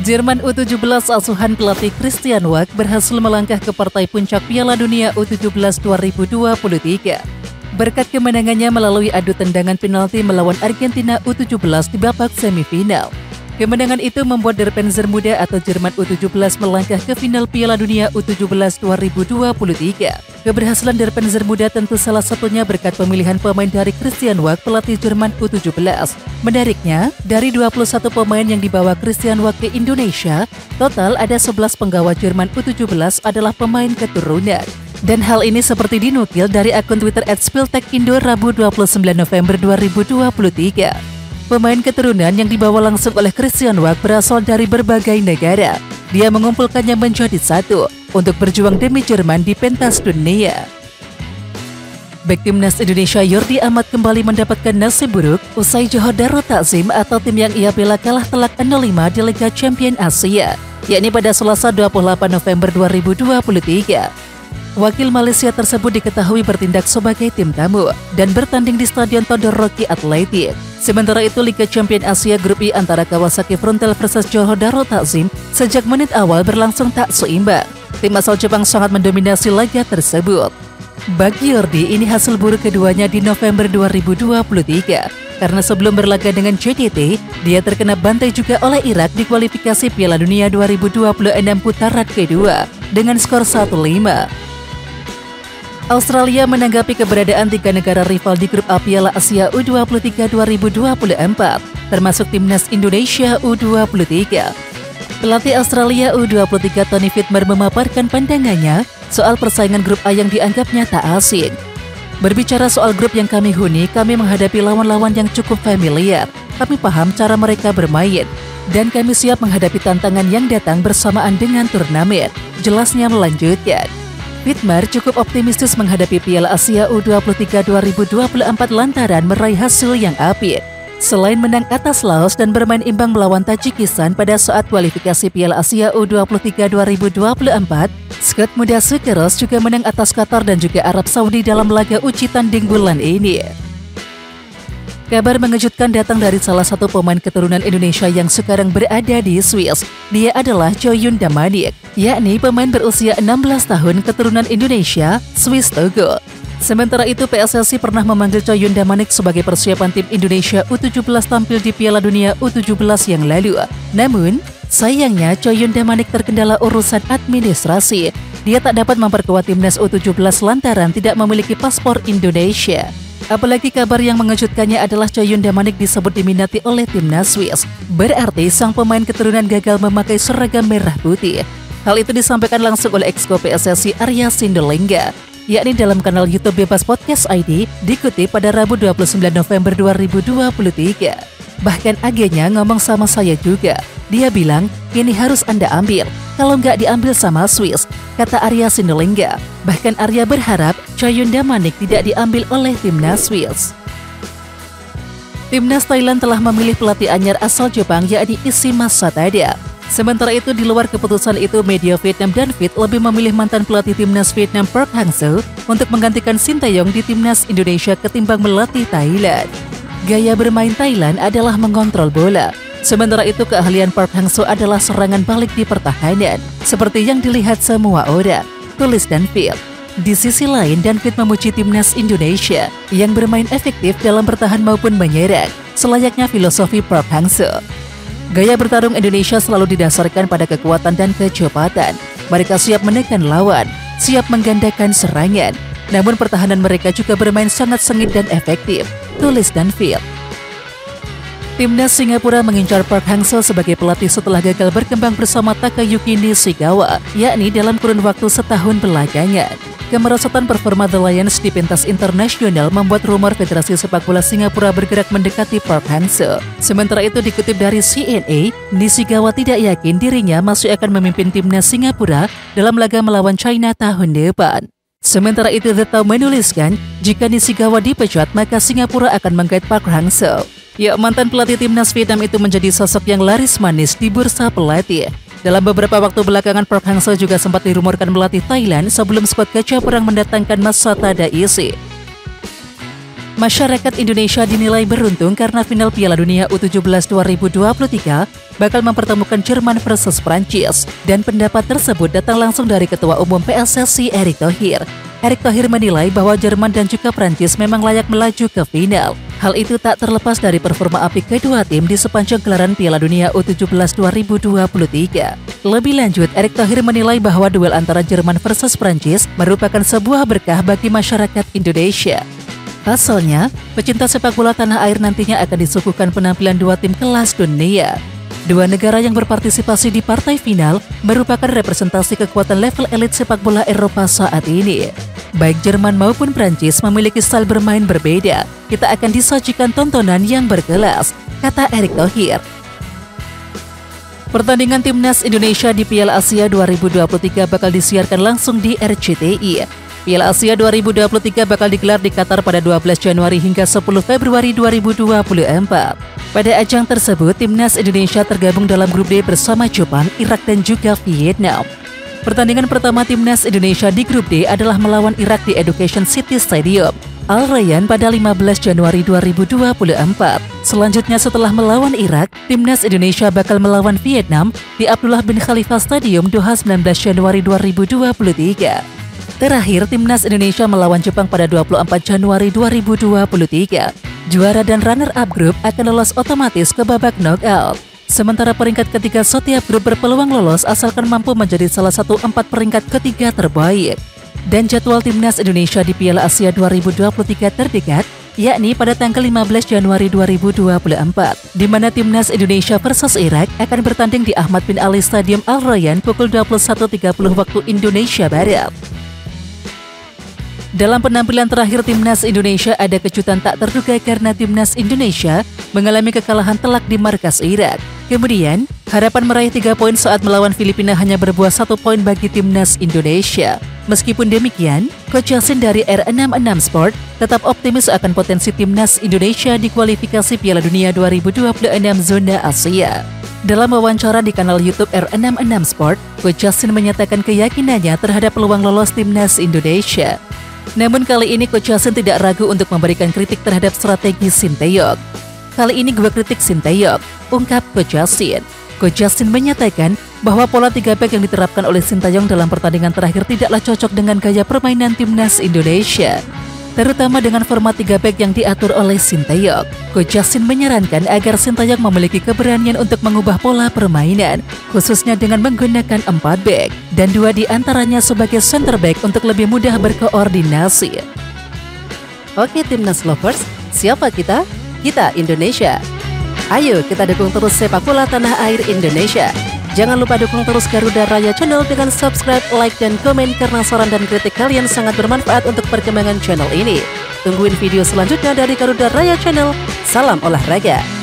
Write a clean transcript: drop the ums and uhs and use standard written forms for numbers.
Jerman U17 asuhan pelatih Christian Wag berhasil melangkah ke partai puncak Piala Dunia U17 2023. Berkat kemenangannya melalui adu tendangan penalti melawan Argentina U17 di babak semifinal. Kemenangan itu membuat Der Panzer Muda atau Jerman U17 melangkah ke final Piala Dunia U17 2023. Keberhasilan Der Panzer Muda tentu salah satunya berkat pemilihan pemain dari Christian Wag, pelatih Jerman U17. Menariknya, dari 21 pemain yang dibawa Christian Wag ke Indonesia, total ada 11 penggawa Jerman U17 adalah pemain keturunan. Dan hal ini seperti dinukil dari akun Twitter @Spieltech_Indo Rabu 29 November 2023. Pemain keturunan yang dibawa langsung oleh Christian Wag berasal dari berbagai negara. Dia mengumpulkannya menjadi satu untuk berjuang demi Jerman di pentas dunia. Bek timnas Indonesia Jordi Amat kembali mendapatkan nasib buruk usai Johor Darul Takzim atau tim yang ia bela kalah telak 0-5 di Liga Champions Asia, yakni pada Selasa 28 November 2023. Wakil Malaysia tersebut diketahui bertindak sebagai tim tamu dan bertanding di Stadion Todoroki Athletic. Sementara itu, Liga Champions Asia Grup I antara Kawasaki Frontale versus Johor Darul Takzim sejak menit awal berlangsung tak seimbang. Tim asal Jepang sangat mendominasi laga tersebut. Bagi Jordi, ini hasil buruk keduanya di November 2023. Karena sebelum berlaga dengan JDT, dia terkena bantai juga oleh Irak di kualifikasi Piala Dunia 2026 putaran kedua dengan skor 1-5. Australia menanggapi keberadaan 3 negara rival di grup A Piala Asia U23 2024, termasuk timnas Indonesia U23. Pelatih Australia U23 Tony Fittmer memaparkan pandangannya soal persaingan grup A yang dianggapnya tak asing. Berbicara soal grup yang kami huni, kami menghadapi lawan-lawan yang cukup familiar. Kami paham cara mereka bermain, dan kami siap menghadapi tantangan yang datang bersamaan dengan turnamen. Jelasnya melanjutkan. Fittmer cukup optimistis menghadapi Piala Asia U23 2024 lantaran meraih hasil yang apik. Selain menang atas Laos dan bermain imbang melawan Tajikistan pada saat kualifikasi Piala Asia U23 2024, skuad muda Sukeros juga menang atas Qatar dan juga Arab Saudi dalam laga uji tanding bulan ini. Kabar mengejutkan datang dari salah satu pemain keturunan Indonesia yang sekarang berada di Swiss. Dia adalah Coyun Damanik, yakni pemain berusia 16 tahun keturunan Indonesia, Swiss Togo. Sementara itu, PSSI pernah memanggil Coyun Damanik sebagai persiapan tim Indonesia U17 tampil di Piala Dunia U17 yang lalu. Namun, sayangnya Coyun Damanik terkendala urusan administrasi. Dia tak dapat memperkuat timnas U17 lantaran tidak memiliki paspor Indonesia. Apalagi kabar yang mengejutkannya adalah Coyun Damanik disebut diminati oleh timnas Swiss. Berarti sang pemain keturunan gagal memakai seragam merah putih. Hal itu disampaikan langsung oleh Exco PSSI Arya Sinulinga, yakni dalam kanal YouTube Bebas Podcast ID, dikutip pada Rabu 29 November 2023. Bahkan agennya ngomong sama saya juga. Dia bilang, ini harus Anda ambil. Kalau nggak diambil sama Swiss, kata Arya Sinulinga. Bahkan Arya berharap Coyun Damanik tidak diambil oleh timnas Swiss. Timnas Thailand telah memilih pelatih anyar asal Jepang yakni Ishima Satada. Sementara itu, di luar keputusan itu, media Vietnam dan Fit lebih memilih mantan pelatih timnas Vietnam Park Hang-seo untuk menggantikan Sintayong di timnas Indonesia ketimbang melatih Thailand. Gaya bermain Thailand adalah mengontrol bola. Sementara itu, keahlian Park Hang-seo adalah serangan balik di pertahanan, seperti yang dilihat semua orang, tulis dan Fit. Di sisi lain, Dan Fit memuji timnas Indonesia yang bermain efektif dalam bertahan maupun menyerang, selayaknya filosofi Park Hang-seo. Gaya bertarung Indonesia selalu didasarkan pada kekuatan dan kecepatan. Mereka siap menekan lawan, siap menggandakan serangan. Namun pertahanan mereka juga bermain sangat sengit dan efektif, tulis dan Fit. Timnas Singapura mengincar Park Hang-seo sebagai pelatih setelah gagal berkembang bersama Takayuki Nishikawa, yakni dalam kurun waktu setahun belakangan. Kemerosotan performa The Lions di pentas internasional membuat rumor Federasi Sepak Bola Singapura bergerak mendekati Park Hang-seo. Sementara itu, dikutip dari CNA, Nishikawa tidak yakin dirinya masih akan memimpin timnas Singapura dalam laga melawan China tahun depan. Sementara itu, The Tao menuliskan, jika Nishikawa dipecat, maka Singapura akan menggait Park Hang-seo. Ya, mantan pelatih timnas Vietnam itu menjadi sosok yang laris manis di bursa pelatih. Dalam beberapa waktu belakangan, Park Hang-seo juga sempat dirumorkan melatih Thailand sebelum skuad Gajah Perang mendatangkan Mas Satada Isi. Masyarakat Indonesia dinilai beruntung karena final Piala Dunia U17 2023 bakal mempertemukan Jerman versus Prancis, dan pendapat tersebut datang langsung dari Ketua Umum PSSI Erick Thohir. Erick Thohir menilai bahwa Jerman dan juga Prancis memang layak melaju ke final. Hal itu tak terlepas dari performa apik kedua tim di sepanjang gelaran Piala Dunia U17 2023. Lebih lanjut, Erick Thohir menilai bahwa duel antara Jerman versus Prancis merupakan sebuah berkah bagi masyarakat Indonesia. Pasalnya, pecinta sepak bola tanah air nantinya akan disuguhkan penampilan dua tim kelas dunia. Dua negara yang berpartisipasi di partai final merupakan representasi kekuatan level elit sepak bola Eropa saat ini. Baik Jerman maupun Prancis memiliki style bermain berbeda. Kita akan disajikan tontonan yang berkelas, kata Erick Thohir. Pertandingan Timnas Indonesia di Piala Asia 2023 bakal disiarkan langsung di RCTI. Piala Asia 2023 bakal digelar di Qatar pada 12 Januari hingga 10 Februari 2024. Pada ajang tersebut, Timnas Indonesia tergabung dalam grup D bersama Jepang, Irak, dan juga Vietnam. Pertandingan pertama Timnas Indonesia di grup D adalah melawan Irak di Education City Stadium, Al Rayyan pada 15 Januari 2024. Selanjutnya setelah melawan Irak, Timnas Indonesia bakal melawan Vietnam di Abdullah bin Khalifa Stadium, Doha 19 Januari 2023. Terakhir, Timnas Indonesia melawan Jepang pada 24 Januari 2023. Juara dan runner-up grup akan lolos otomatis ke babak knockout. Sementara peringkat ketiga setiap grup berpeluang lolos asalkan mampu menjadi salah satu 4 peringkat ketiga terbaik. Dan jadwal Timnas Indonesia di Piala Asia 2023 terdekat, yakni pada tanggal 15 Januari 2024, di mana Timnas Indonesia versus Irak akan bertanding di Ahmad bin Ali Stadium Al Rayyan pukul 21.30 waktu Indonesia Barat. Dalam penampilan terakhir Timnas Indonesia ada kejutan tak terduga karena Timnas Indonesia mengalami kekalahan telak di markas Irak. Kemudian, harapan meraih 3 poin saat melawan Filipina hanya berbuah 1 poin bagi Timnas Indonesia. Meskipun demikian, Coach Yasin dari R66 Sport tetap optimis akan potensi Timnas Indonesia di kualifikasi Piala Dunia 2026 zona Asia. Dalam wawancara di kanal YouTube R66 Sport, Coach Yasin menyatakan keyakinannya terhadap peluang lolos Timnas Indonesia. Namun kali ini Coach Yasin tidak ragu untuk memberikan kritik terhadap strategi Sinteyong. Kali ini gue kritik Sinteyong, ungkap Coach Yasin. Coach Yasin menyatakan bahwa pola 3 back yang diterapkan oleh Sinteyong dalam pertandingan terakhir tidaklah cocok dengan gaya permainan Timnas Indonesia, terutama dengan format 3 back yang diatur oleh Sinteyong. Coach Yasin menyarankan agar Sinteyong memiliki keberanian untuk mengubah pola permainan, khususnya dengan menggunakan 4 back, dan 2 di antaranya sebagai center back untuk lebih mudah berkoordinasi. Oke Timnas Lovers, siapa kita? Kita Indonesia. Ayo kita dukung terus sepak bola tanah air Indonesia. Jangan lupa dukung terus Garuda Raya Channel dengan subscribe, like, dan komen karena saran dan kritik kalian sangat bermanfaat untuk perkembangan channel ini. Tungguin video selanjutnya dari Garuda Raya Channel. Salam olahraga.